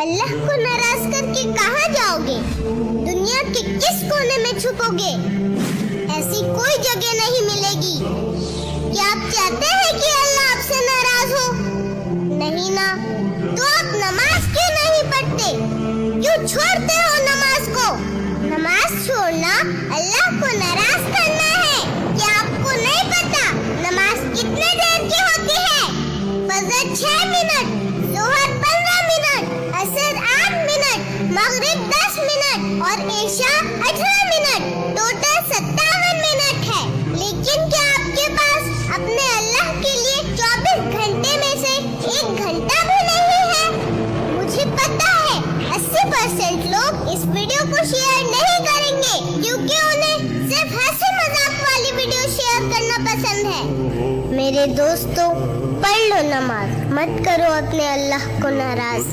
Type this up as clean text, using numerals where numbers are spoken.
अल्लाह को नाराज करके कहाँ जाओगे? दुनिया के किस कोने में छुपोगे? ऐसी कोई जगह नहीं मिलेगी। क्या आप चाहते हैं कि अल्लाह आपसे नाराज हो? नहीं ना, तो आप नमाज क्यों नहीं पढ़ते? क्यों छोड़ते हो नमाज को? नमाज छोड़ना अल्लाह को नाराज करना है। क्या आपको नहीं पता नमाज कितने देर की होती है? फजर 6 मिनट, जोहर 15 मिनट, असर 8 मिनट, मगरिब 10 मिनट और इशा 18 मिनट, टोटल 57 मिनट है। लेकिन क्या आपके पास अपने अल्लाह के लिए 24 घंटे में से 1 घंटा भी नहीं है? मुझे पता है 80% लोग इस वीडियो को शेयर नहीं करेंगे क्योंकि उन्हें सिर्फ हंसी मजाक वाली वीडियो शेयर करना पसंद है। मेरे दोस्तों, पढ़ लो नमाज, मत करो अपने अल्लाह को नाराज।